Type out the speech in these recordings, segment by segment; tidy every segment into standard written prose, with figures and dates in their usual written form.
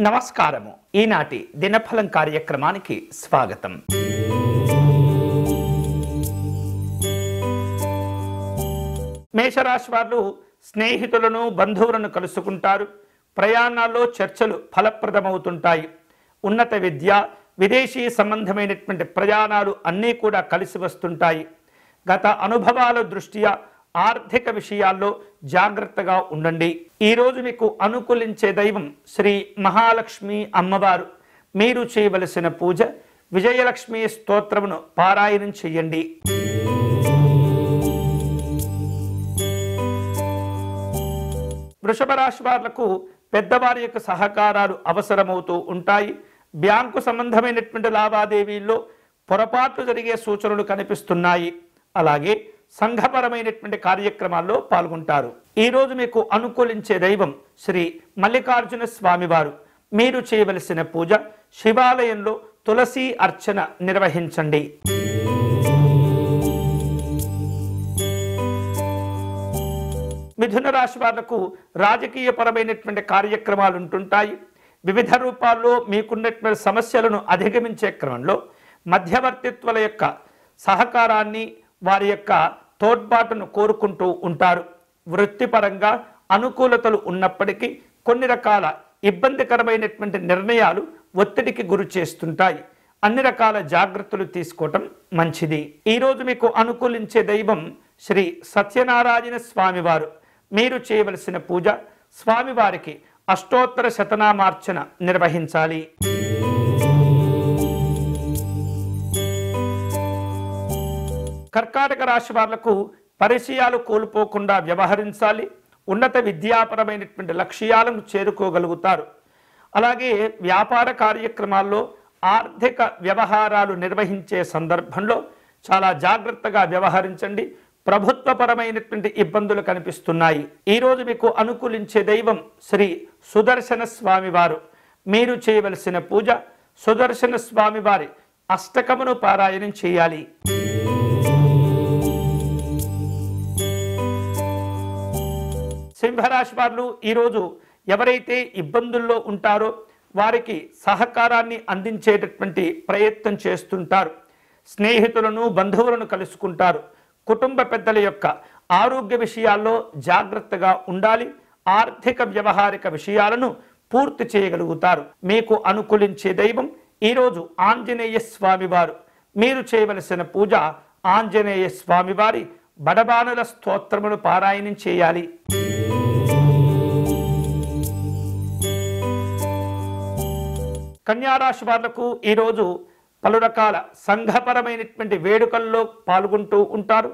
నమస్కారము. ఈనాటి దినఫలం కార్యక్రమానికి స్వాగతం. మేషరాశి వారు స్నేహితులను బంధువులను కలుసుకుంటారు. ప్రయాణాల్లో చర్చలు ఫలప్రదమవుతుంటాయి. ఉన్నత విద్య, విదేశీ సంబంధమైనటువంటి ప్రయాణాలు అన్నీ కూడా కలిసి వస్తుంటాయి. గత అనుభవాల దృష్ట్యా ఆర్థిక విషయాల్లో జాగ్రత్తగా ఉండండి. ఈరోజు మీకు అనుకూలించే దైవం శ్రీ మహాలక్ష్మి అమ్మవారు. మీరు చేయవలసిన పూజ విజయలక్ష్మి స్తోత్రమును పారాయణం చేయండి. వృషభ రాశి వాళ్లకు పెద్దవారి యొక్క సహకారాలు అవసరమవుతూ ఉంటాయి. బ్యాంకు సంబంధమైనటువంటి లావాదేవీల్లో పొరపాట్లు జరిగే సూచనలు కనిపిస్తున్నాయి. అలాగే సంఘపరమైనటువంటి కార్యక్రమాల్లో పాల్గొంటారు. ఈరోజు మీకు అనుకూలించే దైవం శ్రీ మల్లికార్జున స్వామివారు. మీరు చేయవలసిన పూజ శివాలయంలో తులసి అర్చన నిర్వహించండి. మిథున రాశి వాళ్లకు రాజకీయ పరమైనటువంటి కార్యక్రమాలు ఉంటుంటాయి. వివిధ రూపాల్లో మీకున్నటువంటి సమస్యలను అధిగమించే క్రమంలో మధ్యవర్తిత్వాల యొక్క సహకారాన్ని, వారి యొక్క తోడ్పాటును కోరుకుంటూ ఉంటారు. వృత్తిపరంగా అనుకూలతలు ఉన్నప్పటికీ కొన్ని రకాల ఇబ్బందికరమైనటువంటి నిర్ణయాలు ఒత్తిడికి గురి చేస్తుంటాయి. అన్ని రకాల జాగ్రత్తలు తీసుకోవటం మంచిది. ఈరోజు మీకు అనుకూలించే దైవం శ్రీ సత్యనారాయణ స్వామివారు. మీరు చేయవలసిన పూజ స్వామివారికి అష్టోత్తర శతనామార్చన నిర్వహించాలి. కర్కాటక రాశి వాళ్లకు పరిచయాలు కోల్పోకుండా వ్యవహరించాలి. ఉన్నత విద్యాపరమైనటువంటి లక్ష్యాలను చేరుకోగలుగుతారు. అలాగే వ్యాపార కార్యక్రమాల్లో ఆర్థిక వ్యవహారాలు నిర్వహించే సందర్భంలో చాలా జాగ్రత్తగా వ్యవహరించండి. ప్రభుత్వపరమైనటువంటి ఇబ్బందులు కనిపిస్తున్నాయి. ఈరోజు మీకు అనుకూలించే దైవం శ్రీ సుదర్శన స్వామివారు. మీరు చేయవలసిన పూజ సుదర్శన స్వామివారి అష్టకమును పారాయణం చేయాలి. సింహరాశి వారు ఈరోజు ఎవరైతే ఇబ్బందుల్లో ఉంటారో వారికి సహకారాన్ని అందించేటటువంటి ప్రయత్నం చేస్తుంటారు. స్నేహితులను, బంధువులను కలుసుకుంటారు. కుటుంబ పెద్దల యొక్క ఆరోగ్య విషయాల్లో జాగ్రత్తగా ఉండాలి. ఆర్థిక వ్యవహారిక విషయాలను పూర్తి చేయగలుగుతారు. మీకు అనుకూలించే దైవం ఈరోజు ఆంజనేయ స్వామివారు. మీరు చేయవలసిన పూజ ఆంజనేయ స్వామివారి బడబానుల స్తోత్రమును పారాయణం చేయాలి. కన్యారాశి వాళ్లకు ఈరోజు పలు రకాల సంఘపరమైనటువంటి వేడుకల్లో పాల్గొంటూ ఉంటారు.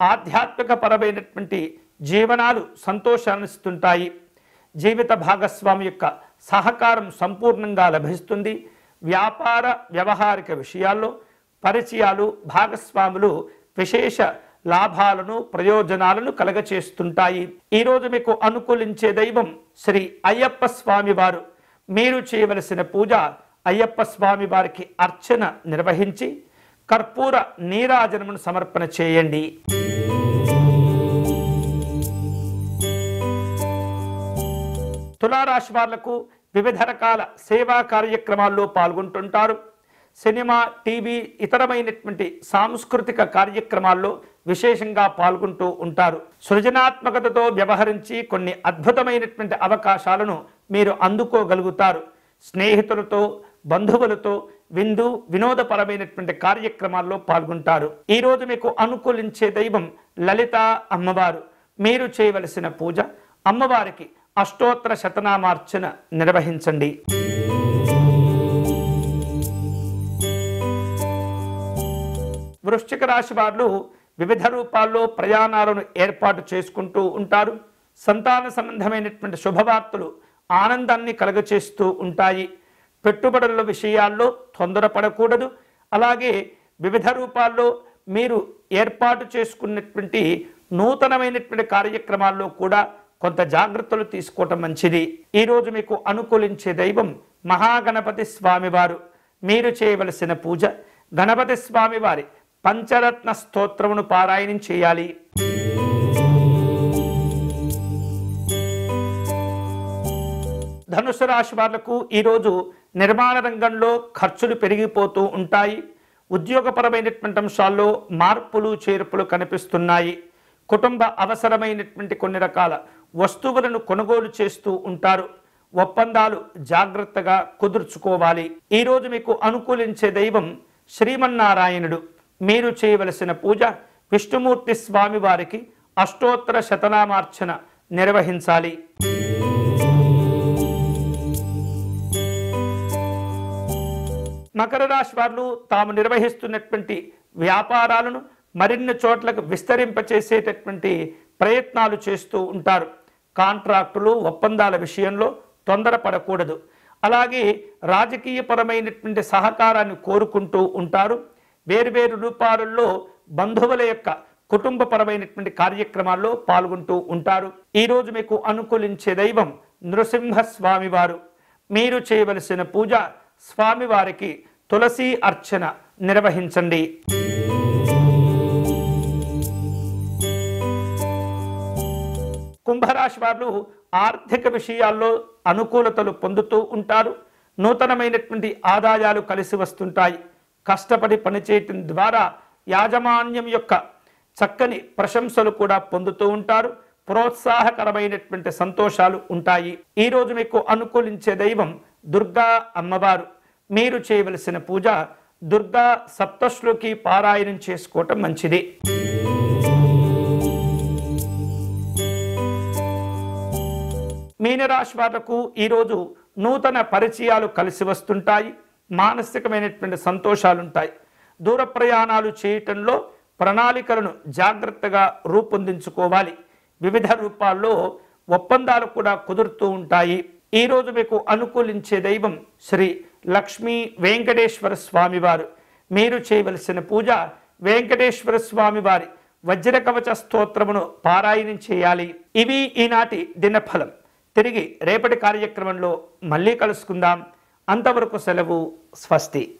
ఆధ్యాత్మిక పరమైనటువంటి జీవనాలు సంతోషాన్నిస్తుంటాయి. జీవిత భాగస్వామి యొక్క సహకారం సంపూర్ణంగా లభిస్తుంది. వ్యాపార వ్యవహారిక విషయాల్లో పరిచయాలు, భాగస్వాములు విశేష లాభాలను, ప్రయోజనాలను కలగచేస్తుంటాయి. ఈరోజు మీకు అనుకూలించే దైవం శ్రీ అయ్యప్ప స్వామివారు. మీరు చేయవలసిన పూజ అయ్యప్ప స్వామి వారికి అర్చన నిర్వహించి కర్పూర నీరాజనమును సమర్పణ చేయండి. తులారాశి వాళ్లకు వివిధ రకాల సేవా కార్యక్రమాల్లో పాల్గొంటుంటారు. సినిమా, టీవీ, ఇతరమైనటువంటి సాంస్కృతిక కార్యక్రమాల్లో విశేషంగా పాల్గొంటూ ఉంటారు. సృజనాత్మకతతో వ్యవహరించి కొన్ని అద్భుతమైనటువంటి అవకాశాలను మీరు అందుకోగలుగుతారు. స్నేహితులతో, బంధువులతో వినోదపరమైనటువంటి కార్యక్రమాల్లో పాల్గొంటారు. ఈరోజు మీకు అనుకూలించే దైవం లలిత అమ్మవారు. మీరు చేయవలసిన పూజ అమ్మవారికి అష్టోత్తర శతనామార్చన నిర్వహించండి. వృశ్చిక రాశి వారు వివిధ రూపాల్లో ప్రయాణాలను ఏర్పాటు చేసుకుంటూ ఉంటారు. సంతాన సంబంధమైనటువంటి శుభవార్తలు ఆనందాన్ని కలుగచేస్తూ ఉంటాయి. పెట్టుబడుల విషయాల్లో తొందరపడకూడదు. అలాగే వివిధ రూపాల్లో మీరు ఏర్పాటు చేసుకున్నటువంటి నూతనమైనటువంటి కార్యక్రమాల్లో కూడా కొంత జాగ్రత్తలు తీసుకోవటం మంచిది. ఈరోజు మీకు అనుకూలించే దైవం మహాగణపతి స్వామివారు. మీరు చేయవలసిన పూజ గణపతి స్వామివారి పంచరత్న స్తోత్రమును పారాయణం చేయాలి. ధనుసు రాశి వాళ్లకు ఈరోజు నిర్మాణ రంగంలో ఖర్చులు పెరిగిపోతూ ఉంటాయి. ఉద్యోగపరమైనటువంటి అంశాల్లో మార్పులు చేర్పులు కనిపిస్తున్నాయి. కుటుంబ అవసరమైనటువంటి కొన్ని రకాల వస్తువులను కొనుగోలు చేస్తూ ఉంటారు. ఒప్పందాలు జాగ్రత్తగా కుదుర్చుకోవాలి. ఈరోజు మీకు అనుకూలించే దైవం శ్రీమన్నారాయణుడు. మీరు చేయవలసిన పూజ విష్ణుమూర్తి స్వామి వారికి అష్టోత్తర శతనామార్చన నిర్వహించాలి. మకర రాశి వారు తాము నిర్వహిస్తున్నటువంటి వ్యాపారాలను మరిన్ని చోట్లకు విస్తరింపచేసేటటువంటి ప్రయత్నాలు చేస్తూ ఉంటారు. కాంట్రాక్టులు ఒప్పందాల విషయంలో తొందరపడకూడదు. అలాగే రాజకీయపరమైనటువంటి సహకారాన్ని కోరుకుంటూ ఉంటారు. వేరువేరు రూపాలలో బంధువుల యొక్క కుటుంబపరమైనటువంటి కార్యక్రమాల్లో పాల్గొంటూ ఉంటారు. ఈరోజు మీకు అనుకూలించే దైవం నృసింహస్వామి వారు. మీరు చేయవలసిన పూజ స్వామివారికి తులసి అర్చన నిర్వహించండి. కుంభరాశి వారు ఆర్థిక విషయాల్లో అనుకూలతలు పొందుతూ ఉంటారు. నూతనమైనటువంటి ఆదాయాలు కలిసి వస్తుంటాయి. కష్టపడి పనిచేయటం ద్వారా యాజమాన్యం యొక్క చక్కని ప్రశంసలు కూడా పొందుతూ ఉంటారు. ప్రోత్సాహకరమైనటువంటి సంతోషాలు ఉంటాయి. ఈరోజు మీకు అనుకూలించే దైవం దుర్గా అమ్మవారు. మీరు చేయవలసిన పూజ దుర్గా సప్తశ్లోకి పారాయణం చేసుకోవటం మంచిది. మీనరాశి వాళ్లకు ఈరోజు నూతన పరిచయాలు కలిసి వస్తుంటాయి. మానసికమైనటువంటి సంతోషాలు ఉంటాయి. దూర ప్రయాణాలు చేయటంలో ప్రణాళికలను జాగ్రత్తగా రూపొందించుకోవాలి. వివిధ రూపాల్లో ఒప్పందాలు కూడా కుదురుతూ ఉంటాయి. ఈరోజు మీకు అనుకూలించే దైవం శ్రీ లక్ష్మీ వెంకటేశ్వర స్వామి వారు. మీరు చేయవలసిన పూజ వెంకటేశ్వర స్వామి వారి వజ్రకవచ స్తోత్రమును పారాయణం చేయాలి. ఇవి ఈనాటి దినఫలం. తిరిగి రేపటి కార్యక్రమంలో మళ్ళీ కలుసుకుందాం. అంతవరకు సెలవు. స్వస్తి.